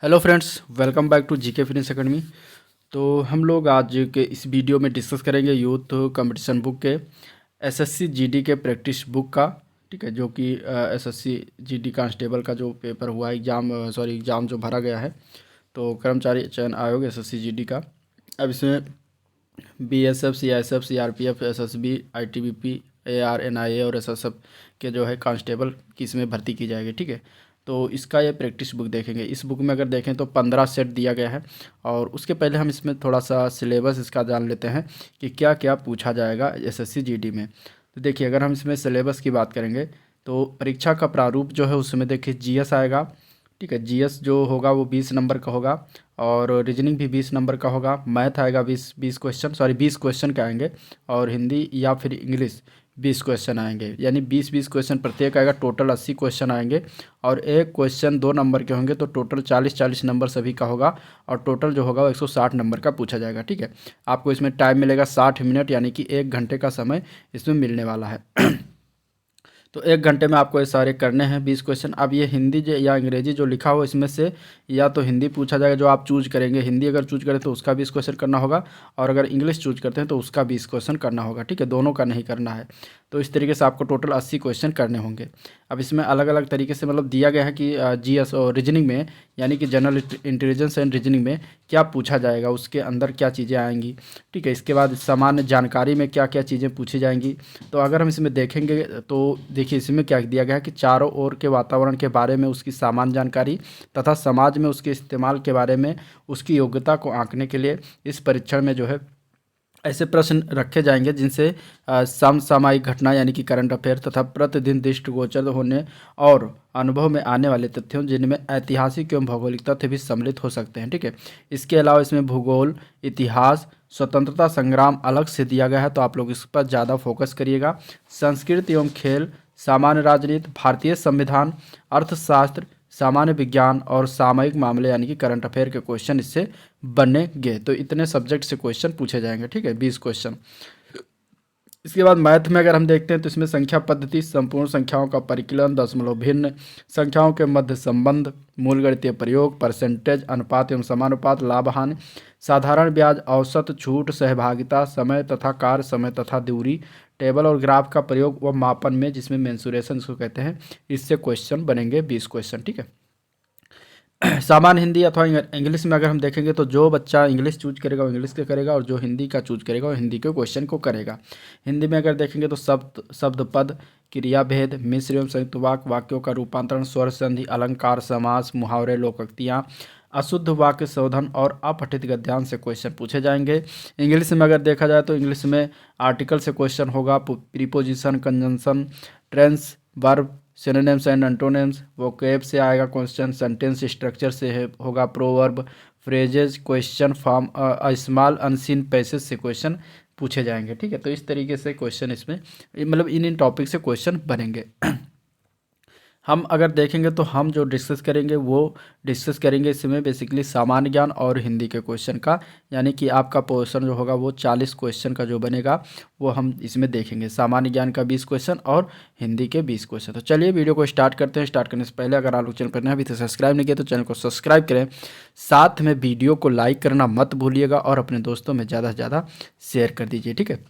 Hello friends, welcome back to GK fitness academy. तो हम लोग आज के इस वीडियो में डिस्कस करेंगे यूथ कंपटीशन बुक के एसएससी जीडी के प्रैक्टिस बुक का। ठीक है, जो कि एसएससी जीडी कांस्टेबल का जो पेपर हुआ है, एग्ज़ाम जो भरा गया है, तो कर्मचारी चयन आयोग एसएससी जीडी का। अब इसमें BSF, CISF, CRPF, SSB, ITBP, AR, NIA और एसएसएफ के जो है कांस्टेबल की इसमें भर्ती की जाएगी। ठीक है, तो इसका ये प्रैक्टिस बुक देखेंगे। इस बुक में अगर देखें तो 15 सेट दिया गया है। और उसके पहले हम इसमें थोड़ा सा सिलेबस इसका जान लेते हैं कि क्या क्या पूछा जाएगा एसएससी जीडी में। तो देखिए, अगर हम इसमें सिलेबस की बात करेंगे तो परीक्षा का प्रारूप जो है उसमें देखिए जीएस आएगा। ठीक है, जीएस जो होगा वो 20 नंबर का होगा और रीजनिंग भी 20 नंबर का होगा। मैथ आएगा 20 क्वेश्चन के आएंगे। और हिंदी या फिर इंग्लिश 20 क्वेश्चन आएंगे, यानी 20 क्वेश्चन प्रत्येक आएगा। टोटल 80 क्वेश्चन आएंगे और एक क्वेश्चन 2 नंबर के होंगे, तो टोटल 40 नंबर सभी का होगा। और टोटल जो होगा वो 160 नंबर का पूछा जाएगा। ठीक है, आपको इसमें टाइम मिलेगा 60 मिनट, यानी कि 1 घंटे का समय इसमें मिलने वाला है। तो 1 घंटे में आपको ये सारे करने हैं 20 क्वेश्चन। अब ये हिंदी या अंग्रेजी जो लिखा हो इसमें से या तो हिंदी पूछा जाएगा, जो आप चूज करेंगे। हिंदी अगर चूज करें तो उसका 20 क्वेश्चन करना होगा, और अगर इंग्लिश चूज करते हैं तो उसका 20 क्वेश्चन करना होगा। ठीक है, दोनों का नहीं करना है। तो इस तरीके से आपको टोटल 80 क्वेश्चन करने होंगे। अब इसमें अलग अलग तरीके से मतलब दिया गया है कि जीएस और रीजनिंग में, यानी कि जनरल इंटेलिजेंस एंड रीजनिंग में क्या पूछा जाएगा, उसके अंदर क्या चीज़ें आएंगी। ठीक है, इसके बाद सामान्य जानकारी में क्या क्या चीज़ें पूछी जाएंगी। तो अगर हम इसमें देखेंगे तो देखिए, इसमें क्या दिया गया है कि चारों ओर के वातावरण के बारे में उसकी सामान्य जानकारी तथा समाज में उसके इस्तेमाल के बारे में उसकी योग्यता को आंकने के लिए इस परीक्षण में जो है ऐसे प्रश्न रखे जाएंगे जिनसे समसामयिक घटना यानी कि करंट अफेयर तथा प्रतिदिन दृष्टिगोचर होने और अनुभव में आने वाले तथ्यों, जिनमें ऐतिहासिक एवं भौगोलिक तथ्य भी सम्मिलित हो सकते हैं। ठीक है, इसके अलावा इसमें भूगोल, इतिहास, स्वतंत्रता संग्राम अलग से दिया गया है, तो आप लोग इस पर ज़्यादा फोकस करिएगा। संस्कृति एवं खेल, सामान्य राजनीति, भारतीय संविधान, अर्थशास्त्र, सामान्य विज्ञान और सामयिक मामले यानी कि करंट अफेयर के क्वेश्चन इससे बनेंगे। तो इतने सब्जेक्ट से क्वेश्चन पूछे जाएंगे। ठीक है, 20 क्वेश्चन। इसके बाद मैथ में अगर हम देखते हैं तो इसमें संख्या पद्धति, संपूर्ण संख्याओं का परिकलन, दशमलव भिन्न, संख्याओं के मध्य संबंध, मूल गणितीय प्रयोग, परसेंटेज, अनुपात एवं समानुपात, लाभ हानि, साधारण ब्याज, औसत, छूट, सहभागिता, समय तथा कार्य समय तथा दूरी, टेबल और ग्राफ का प्रयोग व मापन में, जिसमें मेंसुरेशन इसको कहते हैं, इससे क्वेश्चन बनेंगे 20 क्वेश्चन। ठीक है, सामान्य हिंदी अथवा इंग्लिश में अगर हम देखेंगे तो जो बच्चा इंग्लिश चूज करेगा वो इंग्लिश के करेगा, और जो हिंदी का चूज करेगा वो हिंदी के क्वेश्चन को करेगा। हिंदी में अगर देखेंगे तो शब्द पद, क्रिया भेद, मिश्र एवं संयुक्त वाक्य, वाक्यों का रूपांतरण, स्वर संधि, अलंकार, समास, मुहावरे, लोकोक्तियाँ, अशुद्ध वाक्य शोधन और अपठित गद्यांश से क्वेश्चन पूछे जाएंगे। इंग्लिश में अगर देखा जाए तो इंग्लिश में आर्टिकल से क्वेश्चन होगा, preposition, conjunction, tense, verb, synonyms and antonyms, vocab से आएगा क्वेश्चन, सेंटेंस स्ट्रक्चर से होगा, proverb, phrases, question form, small unseen passage से क्वेश्चन पूछे जाएंगे। ठीक है, तो इस तरीके से क्वेश्चन इसमें मतलब इन टॉपिक से क्वेश्चन बनेंगे। हम अगर देखेंगे तो हम जो डिस्कस करेंगे वो डिस्कस करेंगे इसमें बेसिकली सामान्य ज्ञान और हिंदी के क्वेश्चन का, यानी कि आपका पोर्शन जो होगा वो 40 क्वेश्चन का जो बनेगा वो हम इसमें देखेंगे। सामान्य ज्ञान का 20 क्वेश्चन और हिंदी के 20 क्वेश्चन। तो चलिए वीडियो को स्टार्ट करते हैं। स्टार्ट करने से पहले अगर आप लोग चैनल पर नए अभी तो सब्सक्राइब नहीं किया तो चैनल को सब्सक्राइब करें, साथ में वीडियो को लाइक करना मत भूलिएगा और अपने दोस्तों में ज़्यादा से ज़्यादा शेयर कर दीजिए। ठीक है,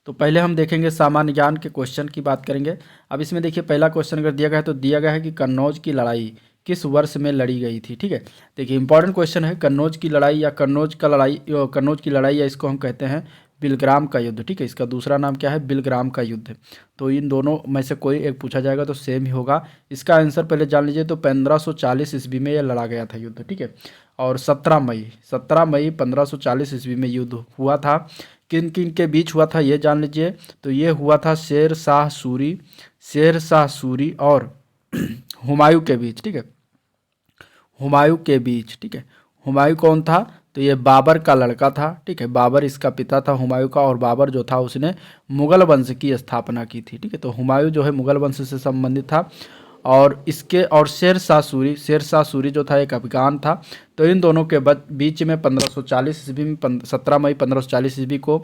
तो पहले हम देखेंगे सामान्य ज्ञान के क्वेश्चन की बात करेंगे। अब इसमें देखिए, पहला क्वेश्चन अगर दिया गया है तो दिया गया है कि कन्नौज की लड़ाई किस वर्ष में लड़ी गई थी। ठीक है, देखिए इंपॉर्टेंट क्वेश्चन है, कन्नौज की लड़ाई या कन्नौज की लड़ाई या इसको हम कहते हैं बिलग्राम का युद्ध। ठीक है, इसका दूसरा नाम क्या है, बिलग्राम का युद्ध। तो इन दोनों में से कोई एक पूछा जाएगा तो सेम ही होगा। इसका आंसर पहले जान लीजिए, तो 1540 ईस्वी में यह लड़ा गया था युद्ध। ठीक है, और 17 मई 1540 ईस्वी में युद्ध हुआ था। किन किन के बीच हुआ था ये जान लीजिए, तो ये हुआ था शेर शाह सूरी और हुमायूं के बीच। ठीक है, हुमायूं के बीच। ठीक है, हुमायूं कौन था, तो ये बाबर का लड़का था। ठीक है, बाबर इसका पिता था हुमायूं का, और बाबर जो था उसने मुगल वंश की स्थापना की थी। ठीक है, तो हुमायूं जो है मुगल वंश से संबंधित था। और इसके और शेर शाह सूरी जो था एक अफगान था। तो इन दोनों के बीच में 1540 ईस्वी में 17 मई 1540 ईस्वी को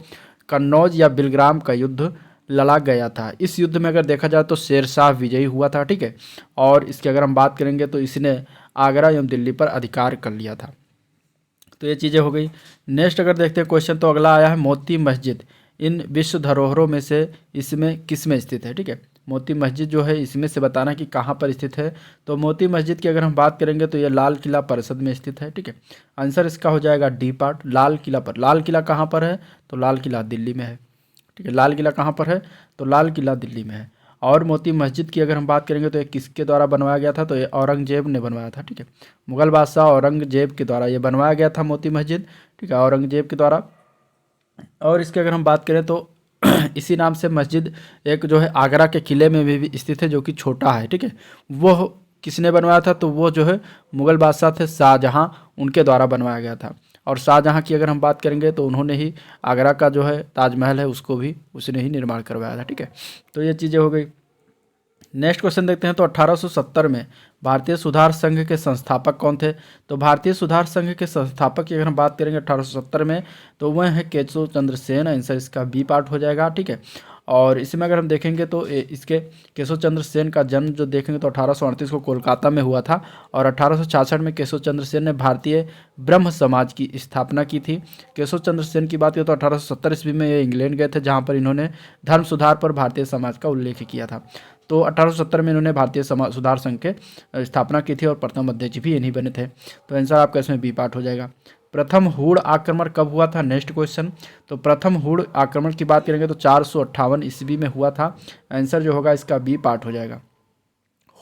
कन्नौज या बिलग्राम का युद्ध लड़ा गया था। इस युद्ध में अगर देखा जाए तो शेर शाह विजयी हुआ था। ठीक है, और इसकी अगर हम बात करेंगे तो इसने आगरा एवं दिल्ली पर अधिकार कर लिया था। तो ये चीज़ें हो गई। नेक्स्ट अगर देखते हैं क्वेश्चन, तो अगला आया है मोती मस्जिद इन विश्व धरोहरों में से इसमें किस में स्थित है। ठीक है, मोती मस्जिद जो है इसमें से बताना कि कहाँ पर स्थित है। तो मोती मस्जिद की अगर हम बात करेंगे तो ये लाल किला परिषद में स्थित है। ठीक है, आंसर इसका हो जाएगा डी पार्ट, लाल किला पर। लाल किला कहाँ पर है, तो लाल किला दिल्ली में है। ठीक है, लाल किला कहाँ पर है, तो लाल किला दिल्ली में है। और मोती मस्जिद की अगर हम बात करेंगे तो ये किसके द्वारा बनवाया गया था, तो ये औरंगजेब ने बनवाया था। ठीक है, मुगल बादशाह औरंगजेब के द्वारा ये बनवाया गया था मोती मस्जिद। ठीक है, औरंगजेब के द्वारा। और इसकी अगर हम बात करें तो इसी नाम से मस्जिद एक जो है आगरा के किले में भी स्थित है, जो कि छोटा है। ठीक है, वो किसने बनवाया था, तो वो जो है मुगल बादशाह थे शाहजहां, उनके द्वारा बनवाया गया था। और शाहजहां की अगर हम बात करेंगे तो उन्होंने ही आगरा का जो है ताजमहल है उसको भी उसने ही निर्माण करवाया था। ठीक है, तो ये चीज़ें हो गई। नेक्स्ट क्वेश्चन देखते हैं, तो 1870 में भारतीय सुधार संघ के संस्थापक कौन थे। तो भारतीय सुधार संघ के संस्थापक की अगर हम बात करेंगे 1870 में, तो वह है केशव चंद्र सेन। आंसर इसका बी पार्ट हो जाएगा। ठीक है, और इसमें अगर हम देखेंगे तो इसके केशव चंद्र सेन का जन्म जो देखेंगे तो 1838 को कोलकाता में हुआ था। और 1866 में केशव चंद्र सेन ने भारतीय ब्रह्म समाज की स्थापना की थी। केशव चंद्र सेन की बात करें तो 1870 ईस्वी में ये इंग्लैंड गए थे, जहाँ पर इन्होंने धर्म सुधार पर भारतीय समाज का उल्लेख किया था। तो 1870 में इन्होंने भारतीय समाज सुधार संघ के स्थापना की थी और प्रथम अध्यक्ष भी इन्हीं बने थे। तो आंसर आपका इसमें बी पार्ट हो जाएगा। प्रथम हुड़ आक्रमण कब हुआ था, नेक्स्ट क्वेश्चन। तो प्रथम हुड़ आक्रमण की बात करेंगे तो 458 ईस्वी में हुआ था। आंसर जो होगा इसका बी पार्ट हो जाएगा।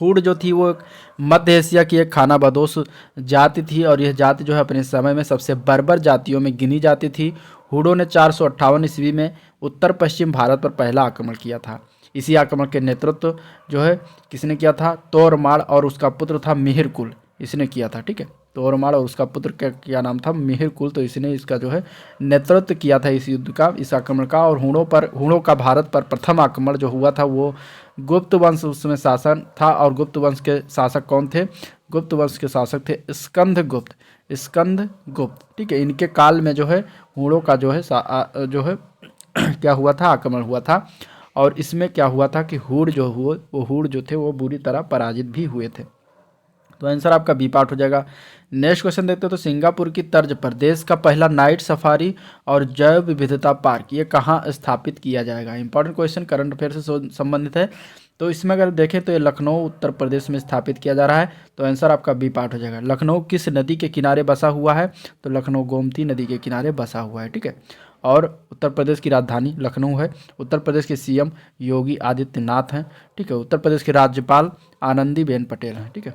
हुड़ जो थी वो मध्य एशिया की एक खानाबदोश जाति थी, और यह जाति जो है अपने समय में सबसे बर्बर जातियों में गिनी जाती थी। हुड़ों ने 458 ईस्वी में उत्तर पश्चिम भारत पर पहला आक्रमण किया था। इसी आक्रमण के नेतृत्व जो है किसने किया था, तोरमाड़ और उसका पुत्र था मिहिरकुल, इसने किया था। ठीक है, तोरमाड़ और उसका पुत्र क्या नाम था, मिहिरकुल। तो इसने इसका जो है नेतृत्व किया था इस युद्ध का, इस आक्रमण का। और हुड़ों का भारत पर प्रथम आक्रमण जो हुआ था वो गुप्त वंश उसमें शासन था। और गुप्त वंश के शासक कौन थे, गुप्त वंश के शासक थे स्कंदगुप्त। ठीक है, इनके काल में जो है हुड़ों का जो है क्या हुआ था, आक्रमण हुआ था। और इसमें क्या हुआ था कि हुड़ जो थे वो बुरी तरह पराजित भी हुए थे। तो आंसर आपका बी पार्ट हो जाएगा। नेक्स्ट क्वेश्चन देखते हैं, तो सिंगापुर की तर्ज पर देश का पहला नाइट सफारी और जैव विविधता पार्क ये कहाँ स्थापित किया जाएगा। इंपॉर्टेंट क्वेश्चन, करंट अफेयर से संबंधित है। तो इसमें अगर देखें तो ये लखनऊ उत्तर प्रदेश में स्थापित किया जा रहा है। तो आंसर आपका बी पार्ट हो जाएगा। लखनऊ किस नदी के किनारे बसा हुआ है, तो लखनऊ गोमती नदी के किनारे बसा हुआ है। ठीक है, और उत्तर प्रदेश की राजधानी लखनऊ है। उत्तर प्रदेश के सीएम योगी आदित्यनाथ हैं। ठीक है, उत्तर प्रदेश के राज्यपाल आनंदीबेन पटेल हैं। ठीक है,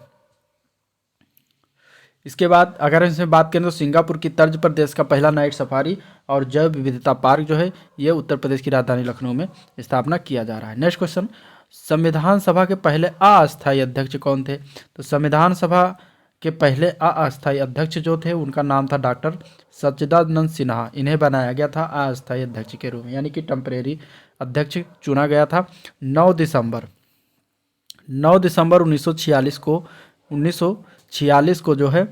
इसके बाद अगर इसमें बात करें तो सिंगापुर की तर्ज पर देश का पहला नाइट सफारी और जैव विविधता पार्क जो है ये उत्तर प्रदेश की राजधानी लखनऊ में स्थापना किया जा रहा है। नेक्स्ट क्वेश्चन, संविधान सभा के पहले अस्थायी अध्यक्ष कौन थे। तो संविधान सभा के पहले अस्थायी अध्यक्ष जो थे उनका नाम था डॉक्टर सच्चिदानंद सिन्हा। इन्हें बनाया गया था अस्थायी अध्यक्ष के रूप में, यानी कि टेम्परेरी अध्यक्ष चुना गया था। 9 दिसंबर 1946 को जो है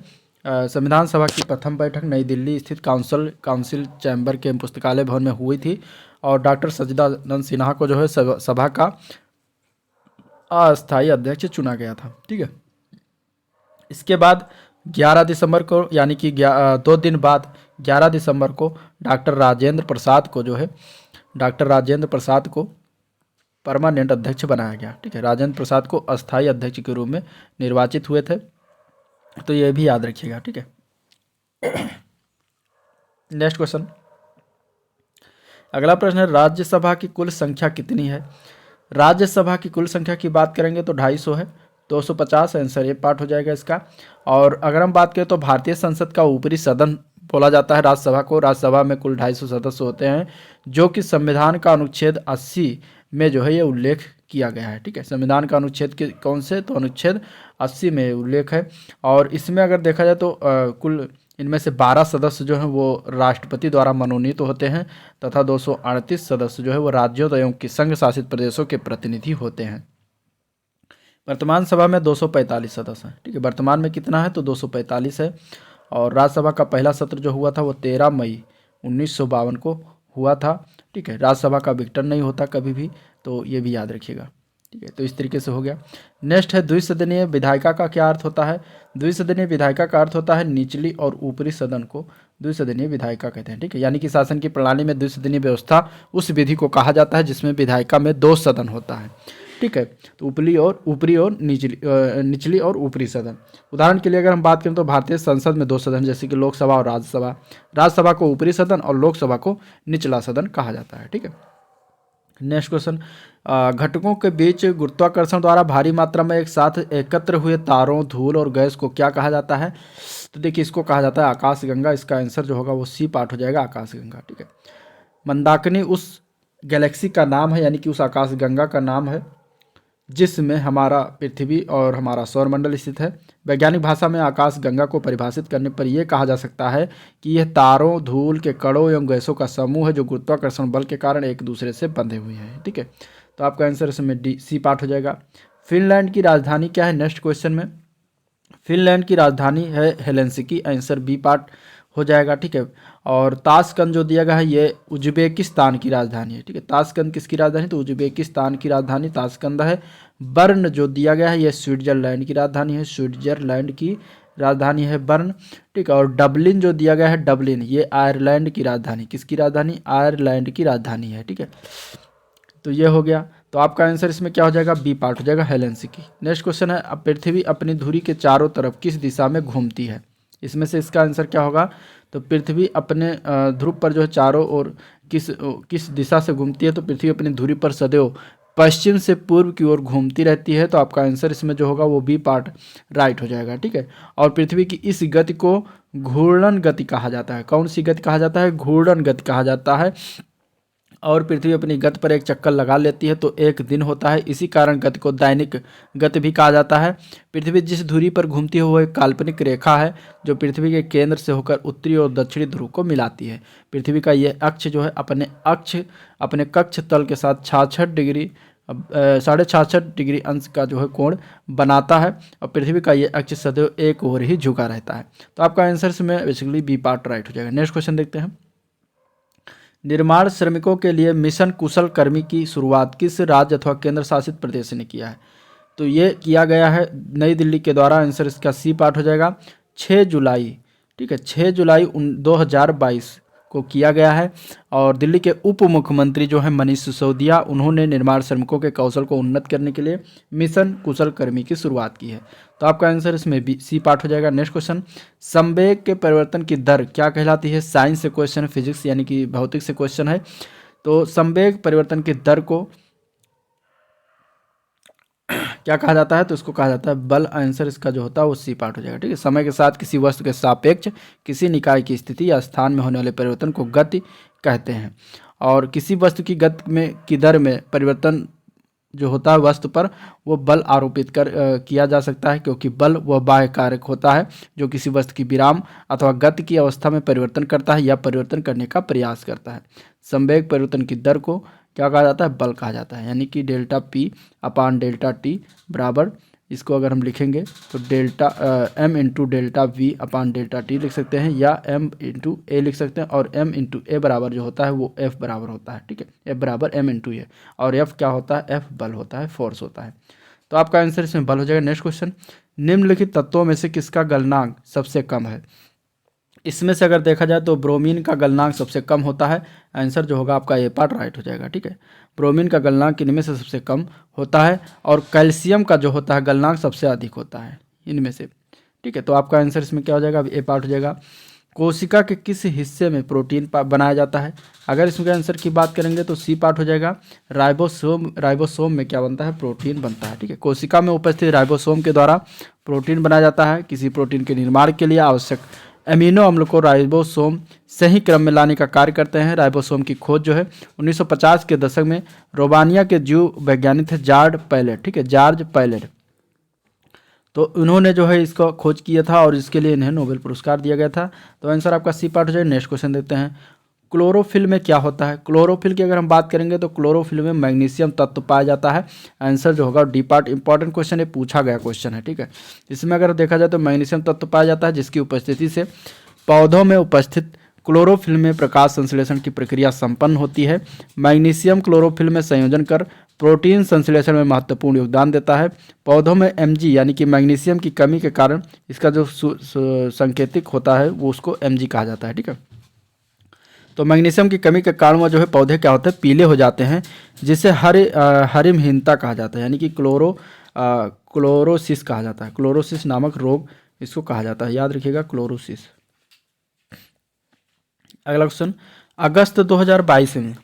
संविधान सभा की प्रथम बैठक नई दिल्ली स्थित काउंसिल चैम्बर के पुस्तकालय भवन में हुई थी। और डॉक्टर सच्चिदानंद सिन्हा को जो है सभा का अस्थायी अध्यक्ष चुना गया था। ठीक है, इसके बाद 11 दिसंबर को, यानी कि 2 दिन बाद 11 दिसंबर को डॉक्टर राजेंद्र प्रसाद को परमानेंट अध्यक्ष बनाया गया। ठीक है, राजेंद्र प्रसाद को अस्थायी अध्यक्ष के रूप में निर्वाचित हुए थे। तो ये भी याद रखिएगा। ठीक है, नेक्स्ट क्वेश्चन, अगला प्रश्न है राज्यसभा की कुल संख्या कितनी है। राज्यसभा की कुल संख्या की बात करेंगे तो 250 है, 250 आंसर ये पार्ट हो जाएगा इसका। और अगर हम बात करें तो भारतीय संसद का ऊपरी सदन बोला जाता है राज्यसभा को। राज्यसभा में कुल 250 सदस्य होते हैं, जो कि संविधान का अनुच्छेद 80 में जो है ये उल्लेख किया गया है। ठीक है, संविधान का अनुच्छेद के कौन से, तो अनुच्छेद 80 में उल्लेख है। और इसमें अगर देखा जाए तो कुल इनमें से 12 सदस्य जो हैं वो राष्ट्रपति द्वारा मनोनीत होते हैं, तथा 238 सदस्य जो है वो राज्यों एवं संघ शासित प्रदेशों के प्रतिनिधि होते हैं। वर्तमान सभा में 245 सदस्य हैं। ठीक है, वर्तमान में कितना है, तो 245 है। और राज्यसभा का पहला सत्र जो हुआ था वो 13 मई 1952 को हुआ था। ठीक है, राज्यसभा का विघटन नहीं होता कभी भी, तो ये भी याद रखिएगा। ठीक है, तो इस तरीके से हो गया। नेक्स्ट है द्विसदनीय विधायिका का क्या अर्थ होता है। द्विसदनीय विधायिका का अर्थ होता है निचली और ऊपरी सदन को द्विसदनीय विधायिका कहते हैं। ठीक है, यानी कि शासन की प्रणाली में द्विसदनीय व्यवस्था उस विधि को कहा जाता है जिसमें विधायिका में 2 सदन होता है। ठीक है, तो ऊपरी और निचली और ऊपरी सदन। उदाहरण के लिए अगर हम बात करें तो भारतीय संसद में 2 सदन जैसे कि लोकसभा और राज्यसभा। राज्यसभा को ऊपरी सदन और लोकसभा को निचला सदन कहा जाता है। ठीक है, नेक्स्ट क्वेश्चन, घटकों के बीच गुरुत्वाकर्षण द्वारा भारी मात्रा में एक साथ एकत्र हुए तारों, धूल और गैस को क्या कहा जाता है। तो देखिए, इसको कहा जाता है आकाशगंगा। इसका आंसर जो होगा वो सी पार्ट हो जाएगा, आकाशगंगा। ठीक है, मंदाकिनी उस गैलेक्सी का नाम है, यानी कि उस आकाशगंगा का नाम है जिसमें हमारा पृथ्वी और हमारा सौरमंडल स्थित है। वैज्ञानिक भाषा में आकाशगंगा को परिभाषित करने पर यह कहा जा सकता है कि यह तारों, धूल के कणों एवं गैसों का समूह है जो गुरुत्वाकर्षण बल के कारण एक दूसरे से बंधे हुए हैं। ठीक है, तो आपका आंसर इसमें डी सी पार्ट हो जाएगा। फिनलैंड की राजधानी क्या है नेक्स्ट क्वेश्चन में। फिनलैंड की राजधानी है हेलेंसिकी, आंसर बी पार्ट हो जाएगा। ठीक है, और ताशकंद जो दिया गया है ये उज्बेकिस्तान की राजधानी है। ठीक है, ताशकंद किसकी राजधानी, तो उज्बेकिस्तान की राजधानी ताशकंद है। बर्न जो दिया गया है ये स्विट्जरलैंड की राजधानी है, स्विट्जरलैंड की राजधानी है बर्न। ठीक है, और डबलिन जो दिया गया है डबलिन ये आयरलैंड की राजधानी, किसकी राजधानी, आयरलैंड की राजधानी है। ठीक है, तो ये हो गया। तो आपका आंसर इसमें क्या हो जाएगा, बी पार्ट हो जाएगा, हेलेंसिकी। नेक्स्ट क्वेश्चन है, अब पृथ्वी अपनी धुरी के चारों तरफ किस दिशा में घूमती है। इसमें से इसका आंसर क्या होगा, तो पृथ्वी अपने ध्रुव पर जो है चारों ओर किस दिशा से घूमती है। तो पृथ्वी अपनी धुरी पर सदैव पश्चिम से पूर्व की ओर घूमती रहती है। तो आपका आंसर इसमें जो होगा वो बी पार्ट राइट हो जाएगा। ठीक है, और पृथ्वी की इस गति को घूर्णन गति कहा जाता है। कौन सी गति कहा जाता है, घूर्णन गति कहा जाता है। और पृथ्वी अपनी गति पर एक चक्कर लगा लेती है तो एक दिन होता है, इसी कारण गति को दैनिक गति भी कहा जाता है। पृथ्वी जिस धुरी पर घूमती है वो एक काल्पनिक रेखा है जो पृथ्वी के केंद्र से होकर उत्तरी और दक्षिणी ध्रुव को मिलाती है। पृथ्वी का ये अक्ष जो है अपने कक्ष तल के साथ 66.66 डिग्री अंश का जो है कोण बनाता है और पृथ्वी का ये अक्ष सदैव एक ओर ही झुका रहता है। तो आपका आंसर इसमें बेसिकली बी पार्ट राइट हो जाएगा। नेक्स्ट क्वेश्चन देखते हैं, निर्माण श्रमिकों के लिए मिशन कुशल कर्मी की शुरुआत किस राज्य अथवा केंद्र शासित प्रदेश ने किया है। तो ये किया गया है नई दिल्ली के द्वारा, आंसर इसका सी पार्ट हो जाएगा 6 जुलाई। ठीक है, 6 जुलाई 2022 को किया गया है और दिल्ली के उप मुख्यमंत्री जो है मनीष सिसोदिया, उन्होंने निर्माण श्रमिकों के कौशल को उन्नत करने के लिए मिशन कुशल कर्मी की शुरुआत की है। तो आपका आंसर इसमें बी सी पार्ट हो जाएगा। नेक्स्ट क्वेश्चन, संवेग के परिवर्तन की दर क्या कहलाती है। साइंस से क्वेश्चन है, फिजिक्स यानी कि भौतिक से क्वेश्चन है। तो संवेग परिवर्तन की दर को क्या कहा जाता है, तो इसको कहा जाता है बल। आंसर इसका जो होता है वो सी पार्ट हो जाएगा। ठीक है, समय के साथ किसी वस्तु के सापेक्ष किसी निकाय की स्थिति या स्थान में होने वाले परिवर्तन को गति कहते हैं और किसी वस्तु की गति में की दर में परिवर्तन जो होता है वस्तु पर वो बल आरोपित किया जा सकता है, क्योंकि बल वह बाह्य कारक होता है जो किसी वस्तु की विराम अथवा गति की अवस्था में परिवर्तन करता है या परिवर्तन करने का प्रयास करता है। संवेग परिवर्तन की दर को क्या कहा जाता है, बल कहा जाता है, यानी कि delta P upon delta T बराबर, इसको अगर हम लिखेंगे तो delta M into delta V upon delta T लिख सकते हैं या एम इंटू ए लिख सकते हैं और एम इंटू ए बराबर जो होता है वो एफ बराबर होता है। ठीक है, एफ बराबर एम इंटू ए और एफ क्या होता है, एफ बल होता है, फोर्स होता है। तो आपका आंसर इसमें बल हो जाएगा। नेक्स्ट क्वेश्चन, निम्नलिखित तत्वों में से किसका गलनांक सबसे कम है। इसमें से अगर देखा जाए तो ब्रोमीन का गलनांक सबसे कम होता है, आंसर जो होगा आपका ए पार्ट राइट हो जाएगा। ठीक है, ब्रोमीन का गलनांक इनमें से सबसे कम होता है और कैल्शियम का जो होता है गलनांक सबसे अधिक होता है इनमें से। ठीक है, तो आपका आंसर इसमें क्या हो जाएगा, ए पार्ट हो जाएगा। कोशिका के किस हिस्से में प्रोटीन बनाया जाता है। अगर इसमें आंसर की बात करेंगे तो सी पार्ट हो जाएगा। राइबोसोम में क्या बनता है, प्रोटीन बनता है। ठीक है, कोशिका में उपस्थित राइबोसोम के द्वारा प्रोटीन बनाया जाता है। किसी प्रोटीन के निर्माण के लिए आवश्यक एमिनो अम्ल को राइबोसोम सही क्रम में लाने का कार्य करते हैं। राइबोसोम की खोज जो है 1950 के दशक में रोमानिया के जीव वैज्ञानिक थे जॉर्ज पैलेट। ठीक है, जॉर्ज पैलेट, तो उन्होंने जो है इसको खोज किया था और इसके लिए इन्हें नोबेल पुरस्कार दिया गया था। तो आंसर आपका सी पार्ट हो जाएगा। नेक्स्ट क्वेश्चन देखते हैं, क्लोरोफिल में क्या होता है। क्लोरोफिल की अगर हम बात करेंगे तो क्लोरोफिल में मैग्नीशियम तत्व पाया जाता है, आंसर जो होगा डी पार्ट। इंपॉर्टेंट क्वेश्चन है, पूछा गया क्वेश्चन है। ठीक है, इसमें अगर देखा जाए तो मैग्नीशियम तत्व पाया जाता है जिसकी उपस्थिति से पौधों में उपस्थित क्लोरोफिल में प्रकाश संश्लेषण की प्रक्रिया संपन्न होती है। मैग्नीशियम क्लोरोफिल में संयोजन कर प्रोटीन संश्लेषण में महत्वपूर्ण योगदान देता है। पौधों में Mg यानी कि मैग्नीशियम की कमी के कारण इसका जो संकेतिक होता है वो उसको Mg कहा जाता है। ठीक है, तो मैग्नीशियम की कमी के कारण वह जो है पौधे क्या होते हैं, पीले हो जाते हैं, जिसे हरिमहीनता कहा जाता है, यानी कि क्लोरोसिस कहा जाता है। क्लोरोसिस नामक रोग इसको कहा जाता है, याद रखिएगा, क्लोरोसिस। अगला क्वेश्चन, अगस्त 2022 में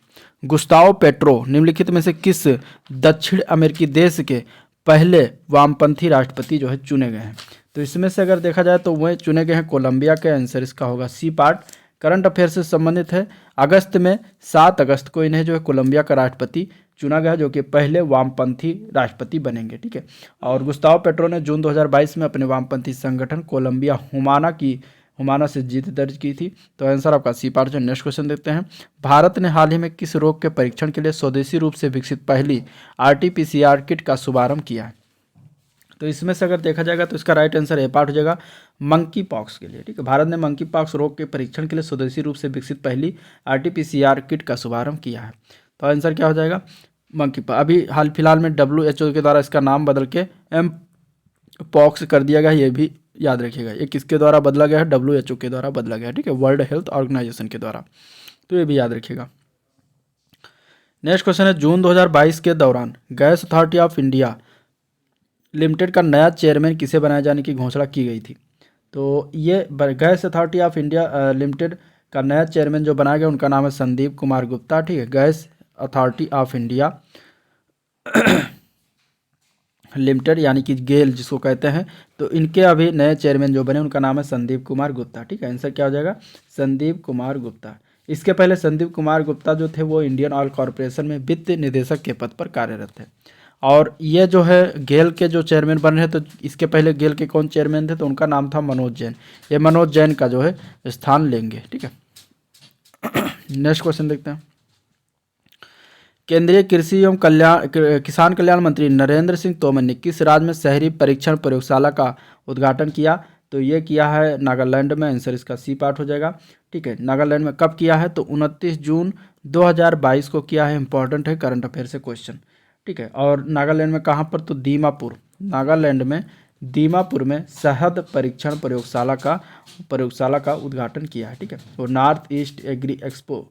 गुस्ताव पेट्रो निम्नलिखित में से किस दक्षिण अमेरिकी देश के पहले वामपंथी राष्ट्रपति जो है चुने गए हैं? तो इसमें से अगर देखा जाए तो वह चुने गए हैं कोलंबिया के। आंसर इसका होगा सी पार्ट। करंट अफेयर से संबंधित है। अगस्त में 7 अगस्त को इन्हें जो है कोलंबिया का राष्ट्रपति चुना गया, जो कि पहले वामपंथी राष्ट्रपति बनेंगे। ठीक है, और गुस्ताव पेट्रो ने जून 2022 में अपने वामपंथी संगठन कोलंबिया हुमाना से जीत दर्ज की थी। तो आंसर आपका सी पार्ट है। नेक्स्ट क्वेश्चन देखते हैं, भारत ने हाल ही में किस रोग के परीक्षण के लिए स्वदेशी रूप से विकसित पहली RT-PCR किट का शुभारंभ किया है? तो इसमें से अगर देखा जाएगा तो इसका राइट आंसर ए पार्ट हो जाएगा, मंकी पॉक्स के लिए। ठीक है, भारत ने मंकी पॉक्स रोग के परीक्षण के लिए स्वदेशी रूप से विकसित पहली RT-PCR किट का शुभारंभ किया है। तो आंसर क्या हो जाएगा, मंकी पॉक्स। अभी हाल फिलहाल में WHO के द्वारा इसका नाम बदल के एम पॉक्स कर दिया गया, ये भी याद रखिएगा। ये किसके द्वारा बदला गया है? WHO के द्वारा बदला गया है। ठीक है, वर्ल्ड हेल्थ ऑर्गेनाइजेशन के द्वारा, तो ये भी याद रखिएगा। नेक्स्ट क्वेश्चन है, जून 2022 के दौरान gas authority of India limited का नया चेयरमैन किसे बनाए जाने की घोषणा की गई थी? तो ये gas authority of India limited का नया चेयरमैन जो बनाया गया उनका नाम है संदीप कुमार गुप्ता। ठीक है, gas authority of India limited यानी कि गेल जिसको कहते हैं, तो इनके अभी नए चेयरमैन जो बने उनका नाम है संदीप कुमार गुप्ता। ठीक है, आंसर क्या हो जाएगा, संदीप कुमार गुप्ता। इसके पहले संदीप कुमार गुप्ता जो थे वो इंडियन ऑयल कॉरपोरेशन में वित्त निदेशक के पद पर कार्यरत थे। और ये जो है गेल के जो चेयरमैन बन रहे, तो इसके पहले गेल के कौन चेयरमैन थे? तो उनका नाम था मनोज जैन। ये मनोज जैन का जो है स्थान लेंगे। ठीक है, नेक्स्ट क्वेश्चन देखते हैं, केंद्रीय कृषि एवं किसान कल्याण मंत्री नरेंद्र सिंह तोमर ने किस राज्य में शहरी परीक्षण प्रयोगशाला का उद्घाटन किया? तो ये किया है नागालैंड में। आंसर इसका सी पार्ट हो जाएगा। ठीक है, नागालैंड में कब किया है? तो 29 जून 2022 को किया है। इंपॉर्टेंट है, करंट अफेयर से क्वेश्चन। ठीक है, और नागालैंड में कहाँ पर? तो दीमापुर, नागालैंड में दीमापुर में शहद परीक्षण प्रयोगशाला का उद्घाटन किया है। ठीक है, वो North East Agri Expo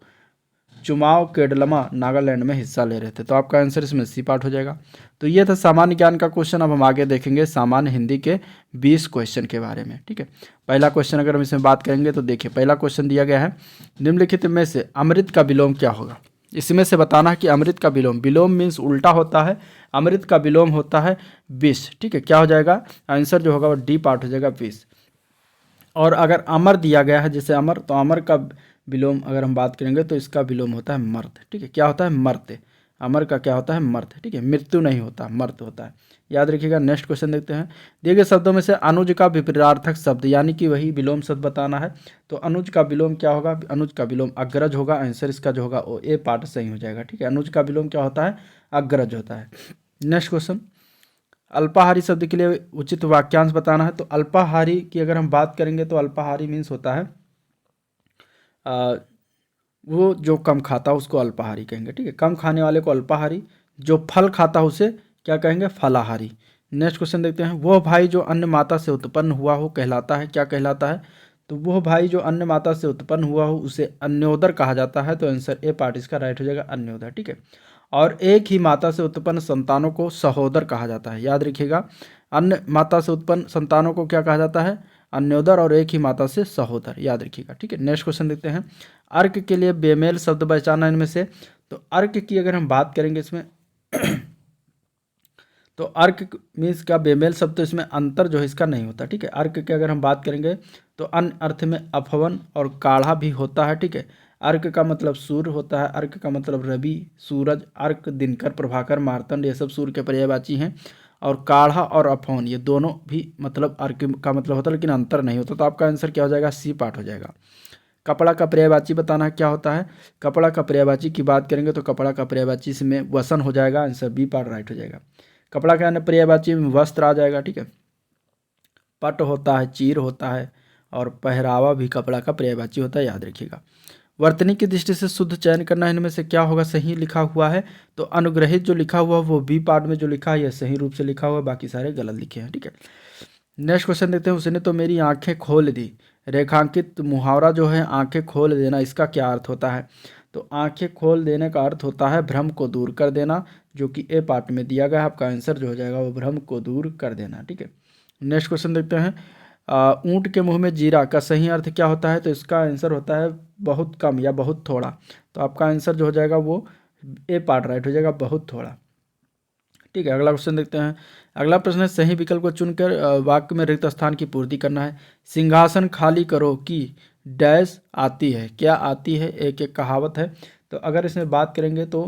Chumoukedima Nagaland में हिस्सा ले रहे थे। तो आपका आंसर इसमें सी पार्ट हो जाएगा। तो ये था सामान्य ज्ञान का क्वेश्चन। अब हम आगे देखेंगे सामान्य हिंदी के 20 क्वेश्चन के बारे में। ठीक है, पहला क्वेश्चन अगर हम इसमें बात करेंगे तो देखिए, पहला क्वेश्चन दिया गया है, निम्नलिखित में से अमृत का विलोम क्या होगा? इसमें से बताना है कि अमृत का विलोम मीन्स उल्टा होता है, अमृत का विलोम होता है विष। ठीक है, क्या हो जाएगा आंसर जो होगा वो डी पार्ट हो जाएगा, विष। और अगर अमर दिया गया है जैसे अमर, तो अमर का विलोम अगर हम बात करेंगे तो इसका विलोम होता है मर्त। ठीक है, क्या होता है? मर्त। अमर का क्या होता है? मर्त। ठीक है, मृत्यु नहीं होता, मर्त होता है, याद रखिएगा। नेक्स्ट क्वेश्चन देखते हैं, दिए गए शब्दों में से अनुज का विपरीतार्थक शब्द यानी कि वही विलोम शब्द बताना है। तो अनुज का विलोम क्या होगा? अनुज का विलोम अग्रज होगा। आंसर इसका जो होगा वो ए पार्ट सही हो जाएगा। ठीक है, अनुज का विलोम क्या होता है? अग्रज होता है। नेक्स्ट क्वेश्चन, अल्पाहारी शब्द के लिए उचित वाक्यांश बताना है। तो अल्पाहारी की अगर हम बात करेंगे तो अल्पाहारी मीन्स होता है वो जो कम खाता उसको अल्पाहारी कहेंगे। ठीक है, कम खाने वाले को अल्पाहारी, जो फल खाता उसे क्या कहेंगे? फलाहारी। नेक्स्ट क्वेश्चन देखते हैं, वह भाई जो अन्य माता से उत्पन्न हुआ हो कहलाता है, क्या कहलाता है? तो वह भाई जो अन्य माता से उत्पन्न हुआ हो उसे अन्योदर कहा जाता है। तो आंसर ए पार्ट इसका राइट हो जाएगा, अन्योदर। ठीक है, और एक ही माता से उत्पन्न संतानों को सहोदर कहा जाता है, याद रखिएगा। अन्य माता से उत्पन्न संतानों को क्या कहा जाता है? अन्योदर, और एक ही माता से सहोदर, याद रखिएगा। ठीक है, नेक्स्ट क्वेश्चन देखते हैं, अर्क के लिए बेमेल शब्द पहचाना इनमें से। तो अर्क की अगर हम बात करेंगे इसमें तो अर्क मीन्स का बेमेल शब्द, तो इसमें अंतर जो है इसका नहीं होता। ठीक है, अर्क की अगर हम बात करेंगे तो अन्य अर्थ में अपवन और काढ़ा भी होता है। ठीक है, अर्क का मतलब सूर्य होता है, अर्क का मतलब रवि, सूरज, अर्क, दिनकर, प्रभाकर, मार्तंड, ये सब सूर्य के पर्यायवाची हैं। और काढ़ा और अफौन ये दोनों भी मतलब अर्क का मतलब होता है, लेकिन अंतर नहीं होता। तो आपका आंसर क्या हो जाएगा? सी पार्ट हो जाएगा। कपड़ा का पर्यायवाची बताना है, क्या होता है? कपड़ा का पर्यायवाची की बात करेंगे तो कपड़ा का पर्यायवाची इसमें वसन हो जाएगा। आंसर बी पार्ट राइट हो जाएगा। कपड़ा का अन्य पर्यायवाची में वस्त्र आ जाएगा। ठीक है, पट होता है, चीर होता है, और पहरावा भी कपड़ा का पर्यायवाची होता है, याद रखिएगा। वर्तनी की दृष्टि से शुद्ध चयन करना, इनमें से क्या होगा सही लिखा हुआ है। तो अनुग्रहित जो लिखा हुआ वो बी पार्ट में जो लिखा है यह सही रूप से लिखा हुआ है, बाकी सारे गलत लिखे हैं, ठीक है। नेक्स्ट क्वेश्चन देखते हैं। उसने तो मेरी आंखें खोल दी। रेखांकित मुहावरा जो है आंखें खोल देना, इसका क्या अर्थ होता है। तो आंखें खोल देने का अर्थ होता है भ्रम को दूर कर देना, जो कि ए पार्ट में दिया गया है। आपका आंसर जो हो जाएगा वो भ्रम को दूर कर देना, ठीक है। नेक्स्ट क्वेश्चन देखते हैं। ऊंट के मुंह में जीरा का सही अर्थ क्या होता है। तो इसका आंसर होता है बहुत कम या बहुत थोड़ा। तो आपका आंसर जो हो जाएगा वो ए पार्ट राइट हो जाएगा, बहुत थोड़ा, ठीक है। अगला क्वेश्चन देखते हैं। अगला प्रश्न है सही विकल्प को चुनकर वाक्य में रिक्त स्थान की पूर्ति करना है। सिंहासन खाली करो कि डैश आती है, क्या आती है, एक एक कहावत है। तो अगर इसमें बात करेंगे तो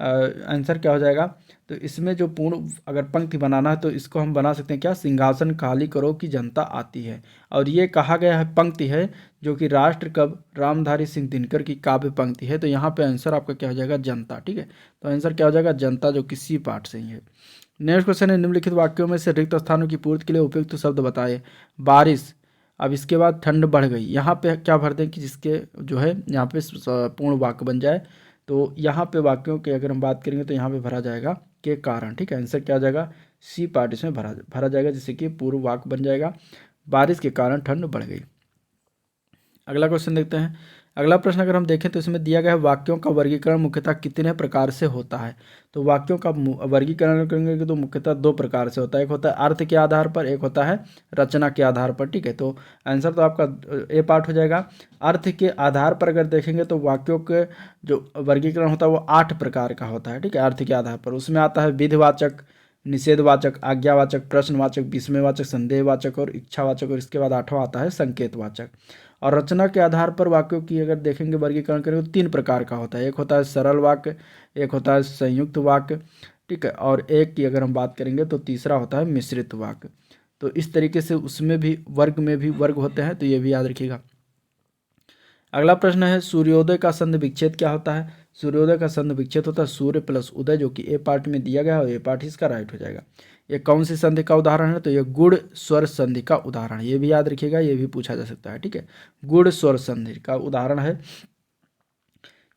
आंसर क्या हो जाएगा। तो इसमें जो पूर्ण अगर पंक्ति बनाना है तो इसको हम बना सकते हैं क्या, सिंहासन खाली करो कि जनता आती है। और ये कहा गया है पंक्ति है जो कि राष्ट्र कवि रामधारी सिंह दिनकर की काव्य पंक्ति है। तो यहाँ पे आंसर आपका क्या हो जाएगा, जनता, ठीक है। तो आंसर क्या हो जाएगा, जनता, जो कि सी पार्ट से ही है। नेक्स्ट क्वेश्चन है निम्नलिखित वाक्यों में से रिक्त स्थानों की पूर्ति के लिए उपयुक्त शब्द बताए। बारिश, अब इसके बाद ठंड बढ़ गई, यहाँ पे क्या भर दें कि जिसके जो है यहाँ पे पूर्ण वाक्य बन जाए। तो यहाँ पे वाक्यों की अगर हम बात करेंगे तो यहाँ पे भरा जाएगा के कारण, ठीक है। आंसर क्या हो जाएगा, सी पार्ट इसमें भरा जाएगा, जिससे कि पूर्व वाक्य बन जाएगा, बारिश के कारण ठंड बढ़ गई। अगला क्वेश्चन देखते हैं। अगला प्रश्न अगर हम देखें तो इसमें दिया गया है वाक्यों का वर्गीकरण मुख्यतः कितने प्रकार से होता है। तो वाक्यों का वर्गीकरण करेंगे तो मुख्यतः दो प्रकार से होता है, एक होता है अर्थ के आधार पर, एक होता है रचना के आधार पर, ठीक है। तो आंसर तो आपका ए पार्ट हो जाएगा। अर्थ के आधार पर अगर देखेंगे तो वाक्यों के जो वर्गीकरण होता है वो 8 प्रकार का होता है, ठीक है। अर्थ के आधार पर उसमें आता है विधिवाचक, निषेधवाचक, आज्ञावाचक, प्रश्नवाचक, विस्मयवाचक, संदेहवाचक और इच्छावाचक, और इसके बाद 8वां आता है संकेतवाचक। और रचना के आधार पर वाक्यों की अगर देखेंगे वर्गीकरण करेंगे तो 3 प्रकार का होता है, एक होता है सरल वाक्य, एक होता है संयुक्त वाक्य, ठीक है, और एक की अगर हम बात करेंगे तो तीसरा होता है मिश्रित वाक्य। तो इस तरीके से उसमें भी वर्ग में भी वर्ग होते हैं, तो ये भी याद रखिएगा। अगला प्रश्न है सूर्योदय का संधि विच्छेद क्या होता है। सूर्योदय का संधि विच्छेद होता है सूर्य प्लस उदय, जो कि ए पार्ट में दिया गया है और ए पार्ट इसका राइट हो जाएगा। ये कौन सी संधि का उदाहरण है, तो ये गुण स्वर संधि का उदाहरण है, ये भी याद रखिएगा, ये भी पूछा जा सकता है, ठीक है। गुण स्वर संधि का उदाहरण है,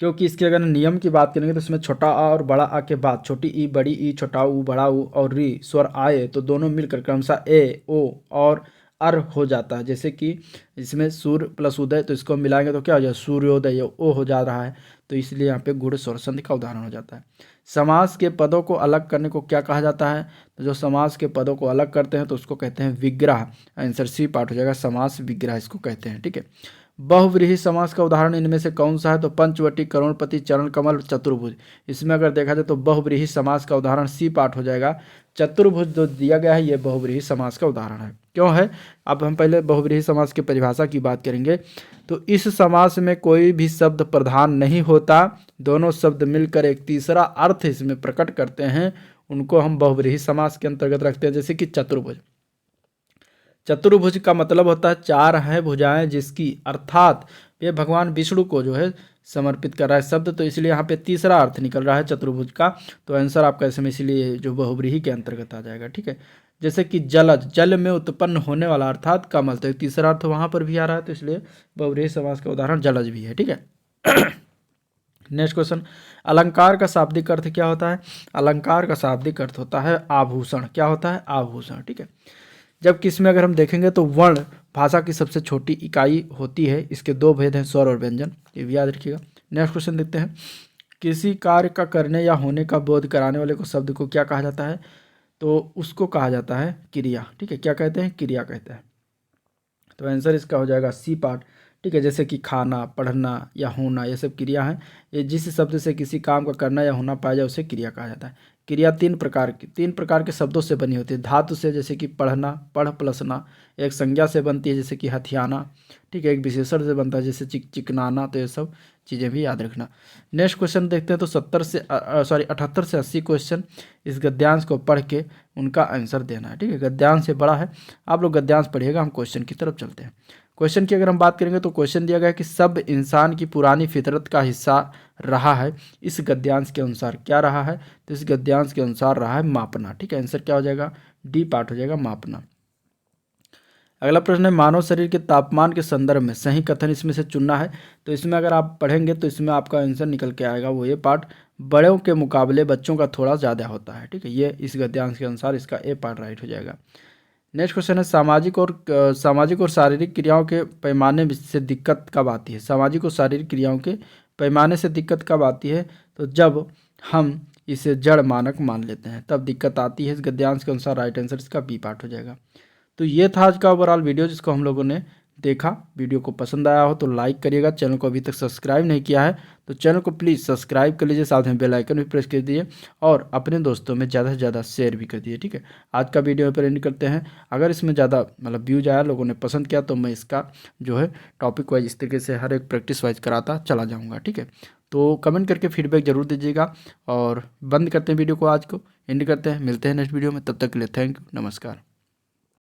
क्योंकि इसके अगर नियम की बात करेंगे तो इसमें छोटा आ और बड़ा आ के बाद छोटी ई, बड़ी ई, छोटा ऊ, बड़ा ऊ और री स्वर आए तो दोनों मिलकर क्रमशः ए, ओ और अर हो जाता है। जैसे कि इसमें सूर्य प्लस उदय, तो इसको मिलाएंगे तो क्या हो जाए, सूर्योदय, ओ हो जा रहा है, तो इसलिए यहाँ पे गुण स्वर संधि का उदाहरण हो जाता है। समास के पदों को अलग करने को क्या कहा जाता है। तो जो समास के पदों को अलग करते हैं तो उसको कहते हैं विग्रह। आंसर सी पार्ट हो जाएगा, समास विग्रह इसको कहते हैं, ठीक है। बहुव्रीहि समास का उदाहरण इनमें से कौन सा है। तो पंचवटी, करोड़पति, चरण कमल, चतुर्भुज। इसमें अगर देखा जाए तो बहुव्रीहि समास का उदाहरण सी पार्ट हो जाएगा। चतुर्भुज जो दिया गया है ये बहुव्रीहि समास का उदाहरण है। क्यों है, अब हम पहले बहुव्रीहि समास की परिभाषा की बात करेंगे। तो इस समास में कोई भी शब्द प्रधान नहीं होता, दोनों शब्द मिलकर एक तीसरा अर्थ इसमें प्रकट करते हैं, उनको हम बहुव्रीहि समास के अंतर्गत रखते हैं। जैसे कि चतुर्भुज, चतुर्भुज का मतलब होता है 4 है भुजाएं जिसकी, अर्थात ये भगवान विष्णु को जो है समर्पित कर रहा है शब्द, तो इसलिए यहाँ पे तीसरा अर्थ निकल रहा है चतुर्भुज का। तो आंसर आपका इसमें इसलिए जो बहुव्रीहि के अंतर्गत आ जाएगा, ठीक है। जैसे कि जलज, जल में उत्पन्न होने वाला अर्थात कमल, तो तीसरा अर्थ वहाँ पर भी आ रहा है, तो इसलिए बहुव्रीहि समास का उदाहरण जलज भी है, ठीक है। नेक्स्ट क्वेश्चन, अलंकार का शाब्दिक अर्थ क्या होता है। अलंकार का शाब्दिक अर्थ होता है आभूषण। क्या होता है, आभूषण, ठीक है। जबकि इसमें अगर हम देखेंगे तो वर्ण भाषा की सबसे छोटी इकाई होती है, इसके 2 भेद हैं, स्वर और व्यंजन, ये भी याद रखिएगा। नेक्स्ट क्वेश्चन देखते हैं। किसी कार्य का करने या होने का बोध कराने वाले को शब्द को क्या कहा जाता है। तो उसको कहा जाता है क्रिया, ठीक है। क्या कहते हैं, क्रिया कहते हैं। तो आंसर इसका हो जाएगा सी पार्ट, ठीक है। जैसे कि खाना, पढ़ना या होना, ये सब क्रिया हैं। ये जिस शब्द से किसी काम का करना या होना पाया जाए उसे क्रिया कहा जाता है। क्रिया 3 प्रकार के शब्दों से बनी होती है। धातु से, जैसे कि पढ़ना, पढ़ प्लसना। एक संज्ञा से बनती है, जैसे कि हथियाना, ठीक है। एक विशेषण से बनता है, जैसे चिकनाना। तो ये सब चीज़ें भी याद रखना। नेक्स्ट क्वेश्चन देखते हैं। तो 78 से 80 क्वेश्चन इस गद्यांश को पढ़ के उनका आंसर देना है, ठीक है। गद्यांश से बड़ा है, आप लोग गद्यांश पढ़िएगा, हम क्वेश्चन की तरफ चलते हैं। क्वेश्चन की अगर हम बात करेंगे तो क्वेश्चन दिया गया है कि सब इंसान की पुरानी फितरत का हिस्सा रहा है, इस गद्यांश के अनुसार क्या रहा है। तो इस गद्यांश के अनुसार रहा है मापना, ठीक है। आंसर क्या हो जाएगा, डी पार्ट हो जाएगा, मापना। अगला प्रश्न है मानव शरीर के तापमान के संदर्भ में सही कथन इसमें से चुनना है। तो इसमें अगर आप पढ़ेंगे तो इसमें आपका आंसर निकल के आएगा, वो ये पार्ट, बड़ों के मुकाबले बच्चों का थोड़ा ज़्यादा होता है। ठीक है, ये इस गद्यांश के अनुसार इसका ए पार्ट राइट हो जाएगा। नेक्स्ट क्वेश्चन है सामाजिक और शारीरिक क्रियाओं के पैमाने से दिक्कत कब आती है। सामाजिक और शारीरिक क्रियाओं के पैमाने से दिक्कत कब आती है, तो जब हम इसे जड़ मानक मान लेते हैं तब दिक्कत आती है। इस गद्यांश के अनुसार राइट आंसर इसका बी पार्ट हो जाएगा। तो ये था आज का ओवरऑल वीडियो जिसको हम लोगों ने देखा। वीडियो को पसंद आया हो तो लाइक करिएगा। चैनल को अभी तक सब्सक्राइब नहीं किया है तो चैनल को प्लीज़ सब्सक्राइब कर लीजिए, साथ में बेल आइकन भी प्रेस कर दीजिए और अपने दोस्तों में ज़्यादा से ज़्यादा शेयर भी कर दीजिए। ठीक है, आज का वीडियो पर एंड करते हैं। अगर इसमें ज़्यादा व्यूज आया, लोगों ने पसंद किया, तो मैं इसका जो है टॉपिक वाइज इस तरीके से हर एक प्रैक्टिस वाइज कराता चला जाऊँगा। ठीक है, तो कमेंट करके फीडबैक जरूर दीजिएगा। और बंद करते हैं वीडियो को, आज को एंड करते हैं। मिलते हैं नेक्स्ट वीडियो में, तब तक के लिए थैंक यू, नमस्कार।